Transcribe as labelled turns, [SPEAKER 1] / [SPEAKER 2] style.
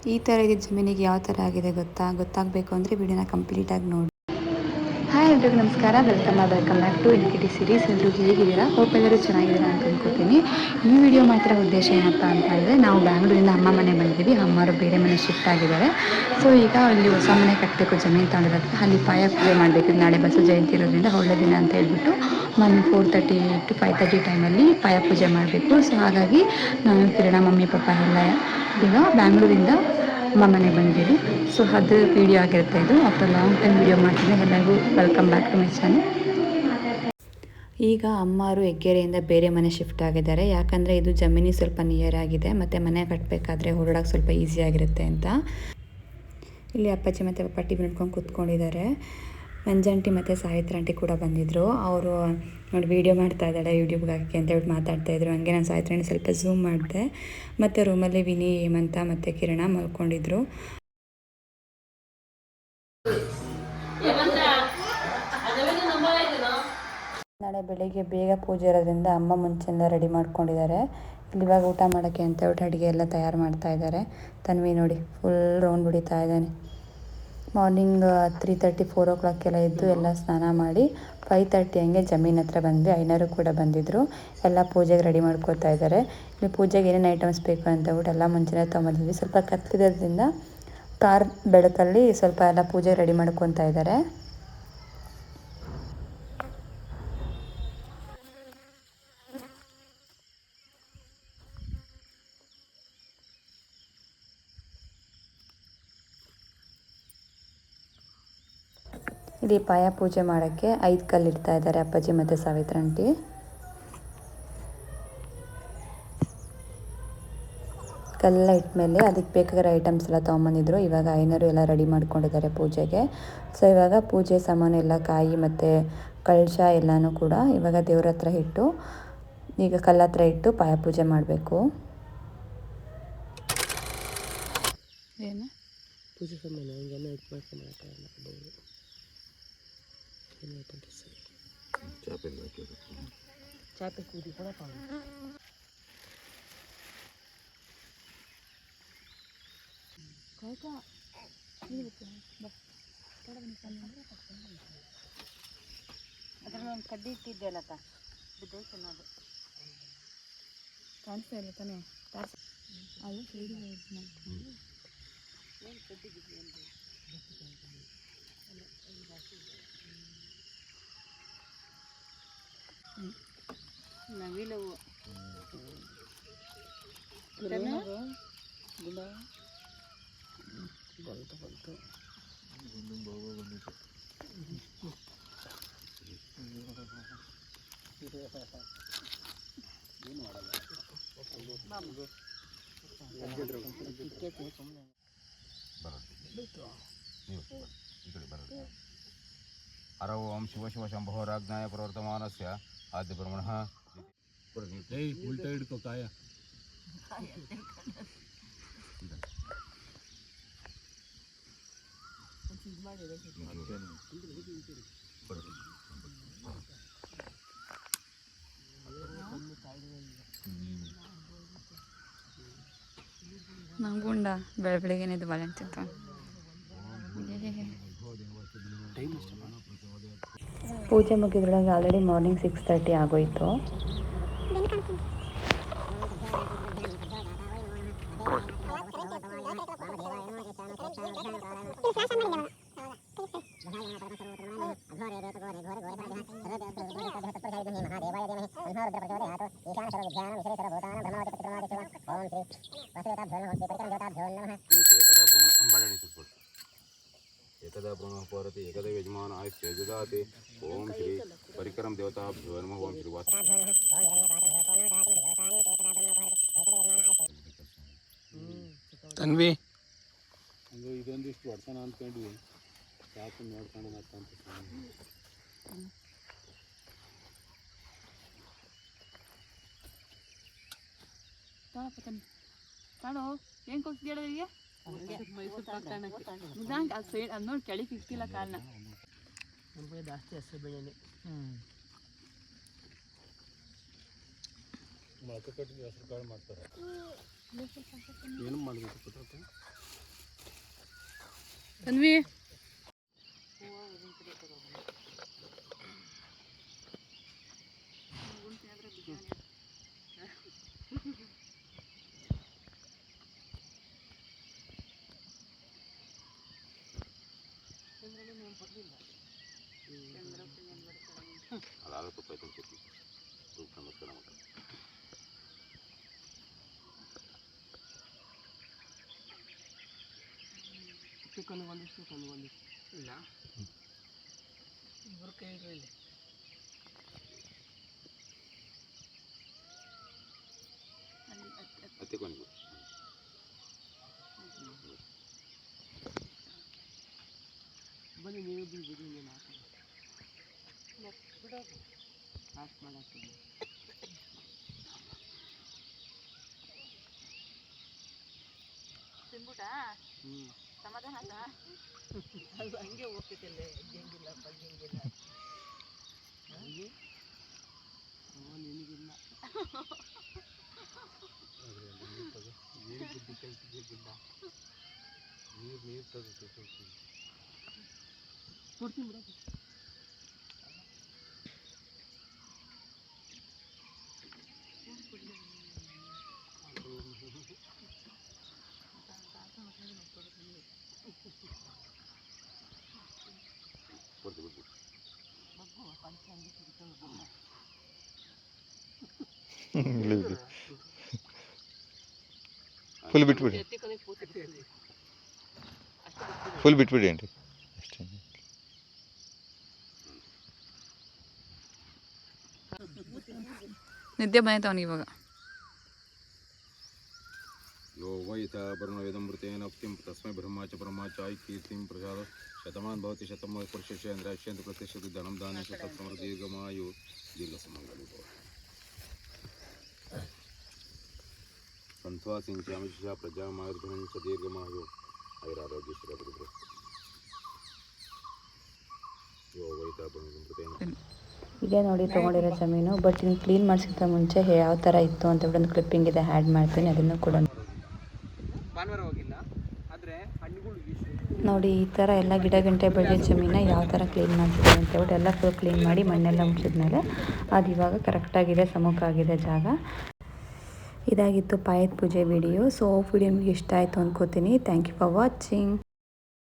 [SPEAKER 1] ಈ ಥರ ಇದು ಜಮೀನಿಗೆ ಯಾವ ಥರ ಆಗಿದೆ ಗೊತ್ತಾಗಬೇಕು ಅಂದರೆ ವಿಡಿಯೋನ ಕಂಪ್ಲೀಟಾಗಿ ನೋಡಿ. ಹಾಯ್ ಎಲ್ರಿಗೂ ನಮಸ್ಕಾರ, welcome back to NKT series. ಎಲ್ಲರೂ ಹೇಗಿದ್ದೀರಾ? ಹೋಪ್ ಎಲ್ಲರೂ ಚೆನ್ನಾಗಿದ್ದೀರಾ ಅಂತ ಅಂದ್ಕೊತೀನಿ. ಈ ವಿಡಿಯೋ ಮಾತ್ರ ಉದ್ದೇಶ ಏನಪ್ಪ ಅಂತ ಅಂದರೆ, ನಾವು ಬ್ಯಾಂಗ್ಳೂರಿಂದ ಅಮ್ಮ ಮನೆ ಬಂದಿದ್ದೀವಿ. ಅಮ್ಮರು ಬೇರೆ ಮನೆ ಶಿಫ್ಟ್ ಆಗಿದ್ದಾರೆ. ಸೊ ಈಗ ಅಲ್ಲಿ ಹೊಸ ಮನೆ ಕಟ್ಟಬೇಕು, ಜಮೀನು ತಗೊಂಡಿರೋದಕ್ಕೆ ಅಲ್ಲಿ ಪಾಯ ಪೂಜೆ ಮಾಡಬೇಕು. ನಾಳೆ ಬಸವ ಜಯಂತಿ ಇರೋದ್ರಿಂದ ಒಳ್ಳೆ ದಿನ ಅಂತ ಹೇಳ್ಬಿಟ್ಟು 4:30 to 5:30 ಟೈಮಲ್ಲಿ ಪಾಯ ಪೂಜೆ ಮಾಡಬೇಕು. ಸೊ ಹಾಗಾಗಿ ನಾನು ಕಿರಣ, ಮಮ್ಮಿ, ಪಪ್ಪ ಎಲ್ಲ ಈಗ ಬ್ಯಾಂಗ್ಳೂರಿಂದ ಅಮ್ಮ ಮನೆಗೆ ಬಂದಿದ್ದೀವಿ. ಸೊ ಅದು ವೀಡಿಯೋ ಆಗಿರುತ್ತೆ ಇದು. ಆಫ್ಟರ್ ಲಾಂಗ್ ಟೈಮ್ ವೀಡಿಯೋ ಮಾಡ್ತೀನಿ. ಎಲ್ಲರಿಗೂ welcome back to my channel. ಈಗ ಅಮ್ಮರು ಹೆಗ್ಗೆರೆಯಿಂದ ಬೇರೆ ಮನೆ ಶಿಫ್ಟ್ ಆಗಿದ್ದಾರೆ. ಯಾಕಂದರೆ ಇದು ಜಮೀನಿಗೆ ಸ್ವಲ್ಪ ನಿಯರ್ ಆಗಿದೆ ಮತ್ತು ಮನೆ ಕಟ್ಟಬೇಕಾದ್ರೆ ಓಡಾಡೋಕ್ಕೆ ಸ್ವಲ್ಪ ಈಸಿ ಆಗಿರುತ್ತೆ ಅಂತ. ಇಲ್ಲಿ ಅಪ್ಪಾಜಿ ಮತ್ತು ಪಪ್ಪ ಟಿವಿ ನೋಡ್ಕೊಂಡು ಕೂತ್ಕೊಂಡಿದ್ದಾರೆ. ಮಂಜಾಂಟಿ ಮತ್ತು ಸಾವಿತ್ರ ಆಂಟಿ ಕೂಡ ಬಂದಿದ್ದರು. ಅವರು ನೋಡಿ ವೀಡಿಯೋ ಮಾಡ್ತಾ ಇದ್ದಾಳೆ ಯೂಟ್ಯೂಬ್ಗೆ ಹಾಕಿ ಅಂತ ಹೇಳ್ಬಿಟ್ಟು ಮಾತಾಡ್ತಾಯಿದ್ರು. ಹಂಗೆ ನಾನು ಸಾವಿತ್ರ ಆಂಟಿ ಸ್ವಲ್ಪ ಝೂಮ್ ಮಾಡಿದೆ. ಮತ್ತು ರೂಮಲ್ಲಿ ವಿನಿ, ಹೇಮಂತ ಮತ್ತು ಕಿರಣ ಮಲ್ಕೊಂಡಿದ್ರು. ನಾಳೆ ಬೆಳಿಗ್ಗೆ ಬೇಗ ಪೂಜೆ ಇರೋದ್ರಿಂದ ಅಮ್ಮ ಮುಂಚೆಯಿಂದ ರೆಡಿ ಮಾಡ್ಕೊಂಡಿದ್ದಾರೆ. ಇಲ್ಲಿ ಇವಾಗ ಊಟ ಮಾಡೋಕ್ಕೆ ಅಂತ ಹೇಳ್ಬಿಟ್ಟು ಅಡುಗೆ ಎಲ್ಲ ತಯಾರು ಮಾಡ್ತಾ ಇದ್ದಾರೆ. ತನ್ವಿ ನೋಡಿ ಫುಲ್ ರೌಂಡ್ ಹೊಡಿತಾ ಇದ್ದಾನೆ. ಮಾರ್ನಿಂಗ್ 3:30 4 o'clock ಎಲ್ಲ ಎದ್ದು ಎಲ್ಲ ಸ್ನಾನ ಮಾಡಿ 5:30 ಹಂಗೆ ಜಮೀನ್ ಹತ್ರ ಬಂದ್ವಿ. ಐನರು ಕೂಡ ಬಂದಿದ್ದರು. ಎಲ್ಲ ಪೂಜೆಗೆ ರೆಡಿ ಮಾಡ್ಕೋತಾ ಇದ್ದಾರೆ. ಇಲ್ಲಿ ಪೂಜೆಗೆ ಏನೇನು ಐಟಮ್ಸ್ ಬೇಕು ಅಂತ ಹೇಳ್ಬಿಟ್ಟು ಎಲ್ಲ ಮುಂಚೆನೇ ತೊಗೊಂಬಂದಿದ್ವಿ. ಸ್ವಲ್ಪ ಕತ್ತಿರೋದ್ರಿಂದ ಕಾರ್ ಬೆಳಕಲ್ಲಿ ಸ್ವಲ್ಪ ಎಲ್ಲ ಪೂಜೆ ರೆಡಿ ಮಾಡ್ಕೊತಾ ಇದ್ದಾರೆ. ಇಲ್ಲಿ ಪಾಯ ಪೂಜೆ ಮಾಡೋಕ್ಕೆ 5 ಕಲ್ಲು ಇಡ್ತಾ ಇದ್ದಾರೆ ಅಪ್ಪಾಜಿ ಮತ್ತು ಸಾವಿತ್ರ ಆಂಟಿ. ಕಲ್ಲ ಇಟ್ಮೇಲೆ ಅದಕ್ಕೆ ಬೇಕಾಗಿರೋ ಐಟಮ್ಸ್ ಎಲ್ಲ ತೊಗೊಂಬಂದಿದ್ರು. ಇವಾಗ ಐನರು ಎಲ್ಲ ರೆಡಿ ಮಾಡ್ಕೊಂಡಿದ್ದಾರೆ ಪೂಜೆಗೆ. ಸೊ ಇವಾಗ ಪೂಜೆ ಸಾಮಾನು ಎಲ್ಲ ಕಾಯಿ ಮತ್ತು ಕಳಶ ಎಲ್ಲನೂ ಕೂಡ ಇವಾಗ ದೇವ್ರ ಹತ್ರ ಇಟ್ಟು, ಈಗ ಕಲ್ಲ ಹತ್ರ ಇಟ್ಟು ಪಾಯ ಪೂಜೆ ಮಾಡಬೇಕು. ಏನು ಪೂಜೆ ಸಾಮಾನು ಹಂಗೆಲ್ಲ ಇಟ್ಟು ಮಾಡ್ಕೊಂಡು ಚಾಪೆ ಕೂದಿ ಕೂಡ ಅದ್ರಲ್ಲಿ ಒಂದು ಕಡ್ಡಿ ಇಟ್ಟಿದ್ದೆಲ್ಲಕ್ಕ ಬಿದ್ದೈತೆ ಅನ್ನೋದು ಕಾಣಿಸ್ತಾ ಇಲ್ಲ ತಾನೇ. ಅದು ಸೈಡ್ ಏನು ಕಡ್ಡಿ ಬಿದ್ದು ನವಿಲವು ಗುಡ ಬಂತು
[SPEAKER 2] हर ओम शिव शिव शंभो राज्ञाय प्रवर्तमानस्य आद्य ब्रह्मणः उल्टा हिಡ್ಕೋ ಕಾಯ
[SPEAKER 1] ನಂಗುಂಡ ಬೆಳಗ್ಗೆನೇ ಇದು ಬಾಳೆ ತಿಂತ. ಪೂಜೆ ಮುಗಿದ್ರೊಳಗೆ ಆಲ್ರೆಡಿ ಮಾರ್ನಿಂಗ್ 6:30 ಆಗೋಯಿತು.
[SPEAKER 2] एकदा ब्रह्म पौरति एकदा यजमान आयुष्य ददाति. ओम श्री परिक्रम देवताभ्यो नमः. ओम श्री वास ತನ್ವಿ ಇದೊಂದಿಷ್ಟು ವರ್ಷನ ಅಂದ್ಕೊಂಡ್ವಿ. ಸಾಕು ನೋಡ್ಕೊಂಡು ಮತ್ತಂತ
[SPEAKER 1] ಕಾಣೋ ಏನು ಕೊಡ್ತಿದ್ಯಾಳ ಈಗ ಅದು ಸೈಡ್ ಅದು ನೋಡಿ ಕೆಳಗೆ ಇಕ್ತಿಲ್ಲ ಕಾರಣ ಜಾಸ್ತಿ ಹೆಸರು ಬೆಳೆಯಲಿ.
[SPEAKER 2] ಮೊಳಕೆ ಕಟ್ಟಿದ ಹೆಸರು ಕಾಳು ಮಾಡ್ತಾರೆ. ಏನು ಮಾಡಬೇಕು
[SPEAKER 1] ತನ್ವಿ
[SPEAKER 2] ಅದಾದ ತುಪ್ಪ ಐತೆ ಅನ್ಸುತ್ತೆ ತುಪ್ಪ ನಮಸ್ಕಾರ ಮಾಡ್ತಾರೆ
[SPEAKER 3] ಇಲ್ಲ ಇಬ್ಬರು ಕೈ ಇಲ್ಲಿ
[SPEAKER 2] ಅತ್ತೆ ಕೊನೆಗೂ
[SPEAKER 3] ಬನ್ನಿ ನೀವು ಬಿಡಿ ನೀನು ಲಾಸ್ಟ್ ಮಾಡಕ್ಕೆ
[SPEAKER 1] ತಿನ್ಬಿಟ್ಟ ಸಮಾಧಾನ
[SPEAKER 3] ಅದು ಹಂಗೆ ಹೋಗ್ತೈತಲ್ಲ ಹೆಂಗಿಲ್ಲ ಬಗ್ಗೆಂಗಿಲ್ಲ ನಿನಗಿಲ್ಲ ನೀರು ಬುದ್ಧಿ ಕಲ್ತಿದ್ದಿಲ್ಲ ನೀರು ತಗೋಬೇಕು ಕೊಡ್ತೀನಿ ಬಿಡ
[SPEAKER 2] ಕೊಡ್ತೀವಿ
[SPEAKER 4] ಫುಲ್ ಬಿಟ್ಬಿಡಿ ಫುಲ್ ಬಿಟ್ಬಿಡಿ ಆಂಟಿ ಅಷ್ಟೇ
[SPEAKER 1] ನಿದ್ದೆ ಬಂದೈತೆ ಅವನಿಗೆ ಇವಾಗ
[SPEAKER 2] यो वैता वर्णवेदमृतेन उक्तिं तस्मै ब्रह्मा च परमा च कीर्तिं प्रसाद शतमान् भवति शतं पुरुषेन्द्राश्यन्ति प्रतिष्ठति धनं दाने शतसमर दीर्घमायु दीर्घसमङ्गली भव सन्त्वा सिञ्चामि शिशा प्रजामायुर्धनं च दीर्घमायु ऐरारोग्यश्रीवृद्धि यो वैता वर्णवेदमृतेन
[SPEAKER 1] ಇದೇ ನೋಡಿ ತೊಗೊಂಡಿರೋ ಜಮೀನು. ಬಟ್ ಇನ್ನು ಕ್ಲೀನ್ ಮಾಡಿಸಿದ ಮುಂಚೆ ಯಾವ ಥರ ಇತ್ತು ಅಂತ ಒಂದು ಕ್ಲಿಪ್ಪಿಂಗ್ ಇದೆ, ಆ್ಯಡ್ ಮಾಡ್ತೀನಿ, ಅದನ್ನು ಕೂಡ
[SPEAKER 3] ಭಾನುವಾರ ಹೋಗಿಲ್ಲ ಆದರೆ ಹಣ್ಣುಗಳು
[SPEAKER 1] ನೋಡಿ. ಈ ಥರ ಎಲ್ಲ ಗಿಡ ಗಂಟೆ ಬೆಳೆದ ಜಮೀನ ಯಾವ ಥರ ಕ್ಲೀನ್ ಮಾಡ್ತಿದ್ದೀವಿ ಅಂತ ಹೇಳ್ಬಿಟ್ಟು ಎಲ್ಲ ಫುಲ್ ಕ್ಲೀನ್ ಮಾಡಿ ಮಣ್ಣೆಲ್ಲ ಮುಚ್ಚಿದ್ಮೇಲೆ ಅದು ಇವಾಗ ಕರೆಕ್ಟಾಗಿದೆ, ಸಮಕ್ಕಾಗಿದೆ ಜಾಗ. ಇದಾಗಿತ್ತು ಪಾಯದ ಪೂಜೆ ವಿಡಿಯೋ. ಸೊ ವಿಡಿಯೋ ನಿಮಗೆ ಇಷ್ಟ ಆಯಿತು ಅಂದ್ಕೋತೀನಿ. Thank you for watching.